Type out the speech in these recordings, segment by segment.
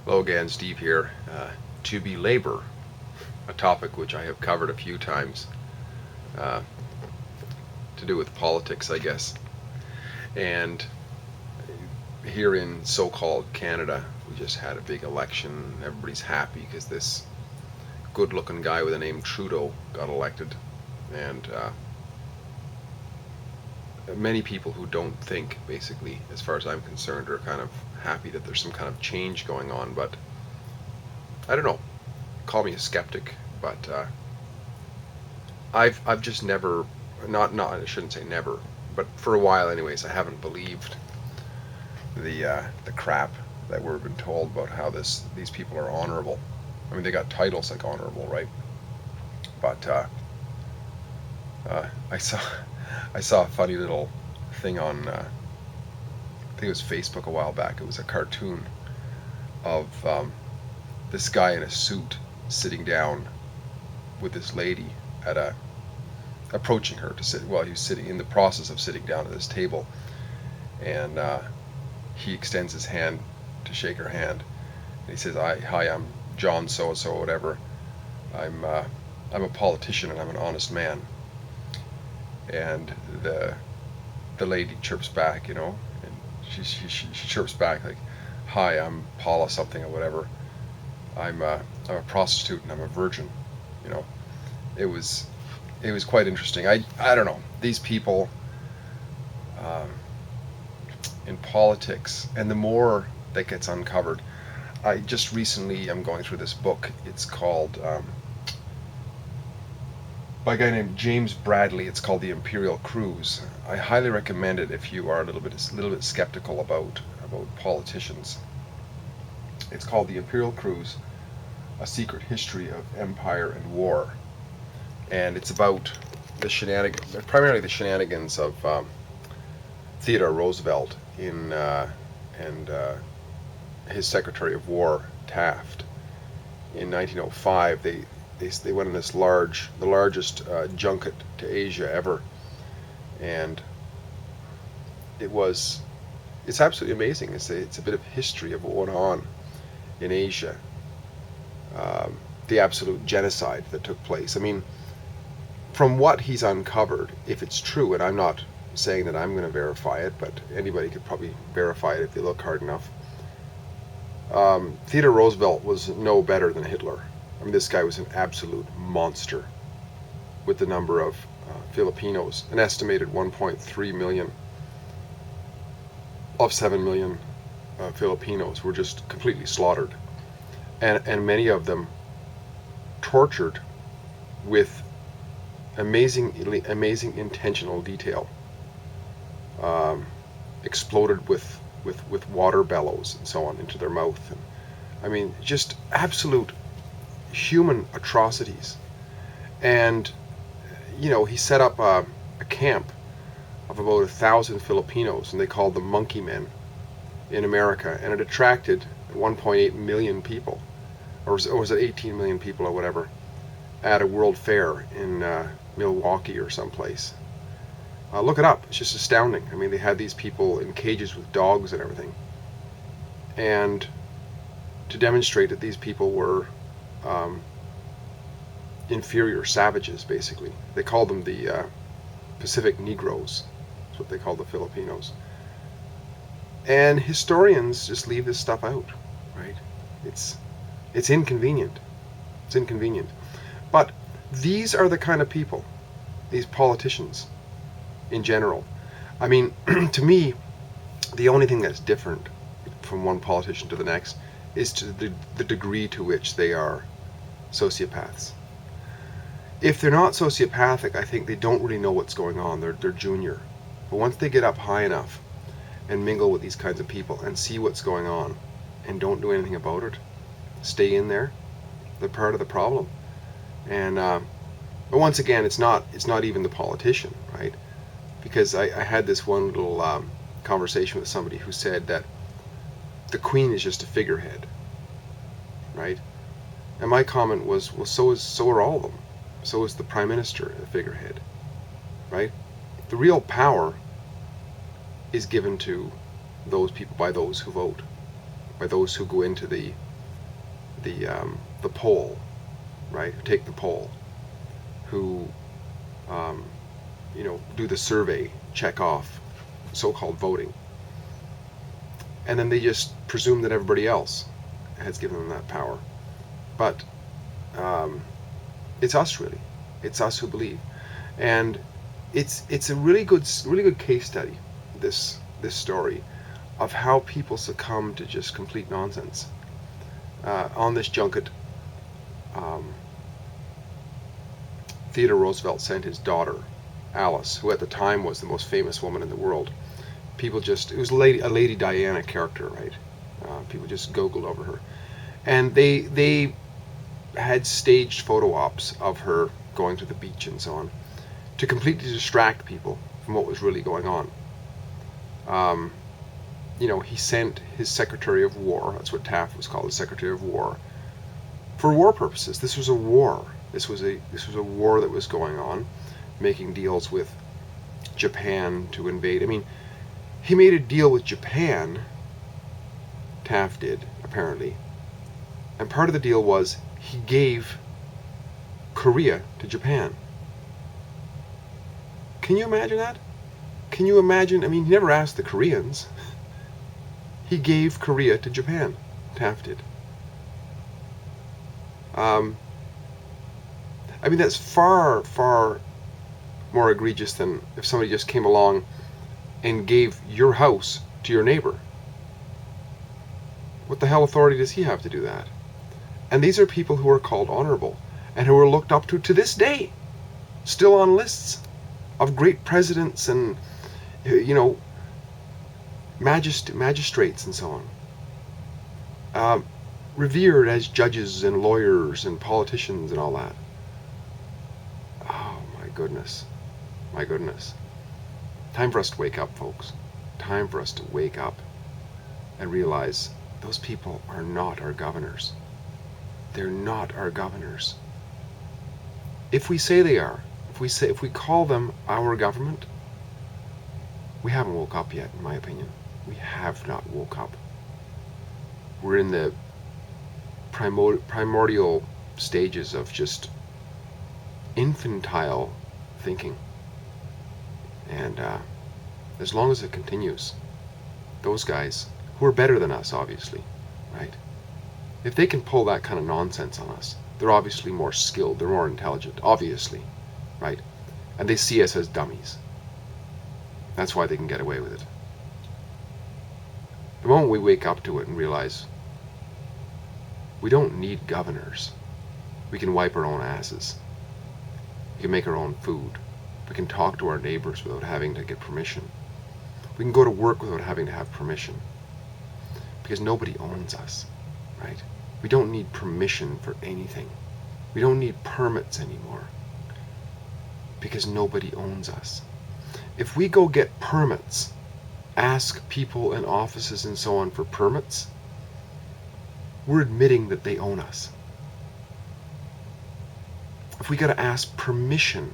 Hello again, Steve here. To belabor a topic which I have covered a few times, uh, to do with politics, I guess. And here in so-called Canada, we just had a big election. Everybody's happy because this good-looking guy with the name Trudeau got elected, and many people who don't think, basically, as far as I'm concerned, are kind of happy that there's some kind of change going on. But I don't know. Call me a skeptic, but I've just never, not I shouldn't say never, but for a while anyways, I haven't believed the crap that we've been told about how these people are honorable. I mean, they got titles like honorable, right? But I saw I saw a funny little thing on I think it was Facebook a while back. It was a cartoon of this guy in a suit sitting down with this lady at a approaching her to sit. Well, he was sitting in the process of sitting down at this table, and he extends his hand to shake her hand, and he says, "Hi, I'm John so and so, whatever. I'm a politician and I'm an honest man." And the lady chirps back, and she chirps back like, "Hi, I'm Paula something or whatever. I'm a prostitute and I'm a virgin." You know, it was it was quite interesting. I don't know, these people um, in politics, and the more that gets uncovered. I just recently am going through this book. It's called by a guy named James Bradley. It's called The Imperial Cruise. I highly recommend it if you are a little bit skeptical about politicians. It's called The Imperial Cruise: A Secret History of Empire and War, and it's about primarily the shenanigans of Theodore Roosevelt in and his Secretary of War Taft. In 1905, they went on the largest junket to Asia ever, and it's absolutely amazing. It's a bit of history of what went on in Asia, the absolute genocide that took place. I mean, from what he's uncovered, if it's true, and I'm not saying that I'm going to verify it, but anybody could probably verify it if they look hard enough. Theodore Roosevelt was no better than Hitler. I mean, this guy was an absolute monster with the number of Filipinos, an estimated 1.3 million of 7 million Filipinos were just completely slaughtered, and many of them tortured with amazing intentional detail, exploded with water bellows and so on into their mouth. And, I mean, just absolute human atrocities. And he set up a camp of about 1,000 Filipinos, and they called them monkey men, in America, and it attracted 1.8 million people, or was it 18 million people or whatever, at a world fair in Milwaukee or someplace. Look it up. It's just astounding. I mean, they had these people in cages with dogs and everything, and to demonstrate that these people were inferior savages, basically. They called them the Pacific Negroes. That's what they called the Filipinos. And historians just leave this stuff out, right? It's inconvenient. It's inconvenient. But these are the kind of people, these politicians in general. I mean, to me, the only thing that's different from one politician to the next is to the degree to which they are sociopaths. If they're not sociopathic, I think they don't really know what's going on. They're junior. But once they get up high enough and mingle with these kinds of people and see what's going on and don't do anything about it, stay in there, they're part of the problem. And but once again, it's not even the politician, right? Because I had this one little conversation with somebody who said that the Queen is just a figurehead, right? And my comment was, well, so are all of them. So is the Prime Minister a figurehead, right? The real power is given to those people by those who vote, by those who go into the the poll, right? Who take the poll, who do the survey, check off so-called voting, and then they just presume that everybody else has given them that power. But it's us, really. It's us who believe, and it's a really good case study. This story of how people succumb to just complete nonsense. On this junket, Theodore Roosevelt sent his daughter, Alice, who at the time was the most famous woman in the world. It was a Lady Diana character, right? People just Googled over her. And they had staged photo ops of her going to the beach and so on to completely distract people from what was really going on. He sent his Secretary of War, that's what Taft was called, the Secretary of War, for war purposes. This was a war. This was a war that was going on, making deals with Japan to invade. I mean, he made a deal with Japan, Taft did, apparently. And part of the deal was he gave Korea to Japan. Can you imagine that? Can you imagine? I mean, he never asked the Koreans. He gave Korea to Japan. Taft did. I mean, that's far, far more egregious than if somebody just came along and gave your house to your neighbor. What the hell authority does he have to do that? And these are people who are called honorable and who are looked up to this day, still on lists of great presidents and, magistrates and so on. Revered as judges and lawyers and politicians and all that. Oh, my goodness. My goodness. Time for us to wake up, folks. Time for us to wake up and realize those people are not our governors. They're not our governors. If we say they are, if we call them our government, we haven't woke up yet, in my opinion. We have not woke up. We're in the primordial stages of just infantile thinking. And as long as it continues, those guys, who are better than us, obviously, right? If they can pull that kind of nonsense on us, they're obviously more skilled, they're more intelligent, obviously, right? And they see us as dummies. That's why they can get away with it. The moment we wake up to it and realize we don't need governors, we can wipe our own asses. We can make our own food. We can talk to our neighbors without having to get permission. We can go to work without having to have permission. Because nobody owns us, right? We don't need permission for anything. We don't need permits anymore. Because nobody owns us. If we go get permits, ask people in offices and so on for permits, we're admitting that they own us. If we got to ask permission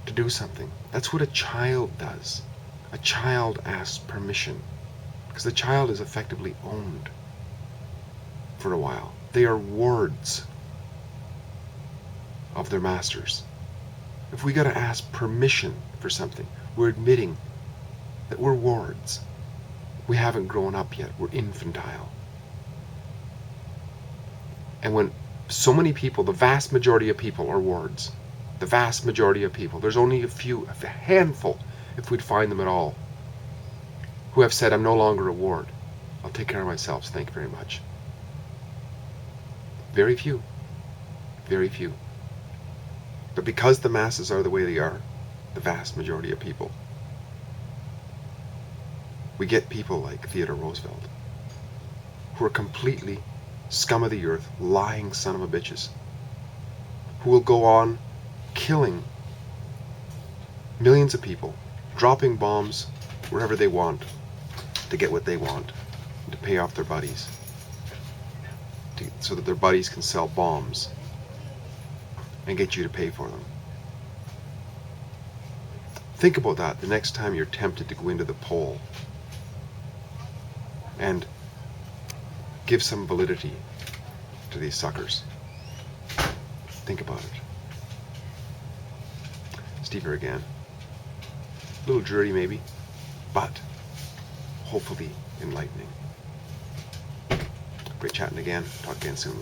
to do something, that's what a child does. A child asks permission because the child is effectively owned for a while. They are wards of their masters. If we got to ask permission for something, we're admitting that we're wards. We haven't grown up yet. We're infantile. And when so many people, the vast majority of people are wards, the vast majority of people, there's only a handful, if we'd find them at all, who have said, I'm no longer a ward. I'll take care of myself, thank you very much. Very few. Very few. But because the masses are the way they are, the vast majority of people, we get people like Theodore Roosevelt, who are completely scum of the earth, lying son of a bitches, who will go on killing millions of people, dropping bombs wherever they want to get what they want, and to pay off their buddies, so that their buddies can sell bombs and get you to pay for them. Think about that the next time you're tempted to go into the poll and give some validity to these suckers. Think about it. Steve here again. A little dreary maybe, but hopefully enlightening. Great chatting again. Talk again soon.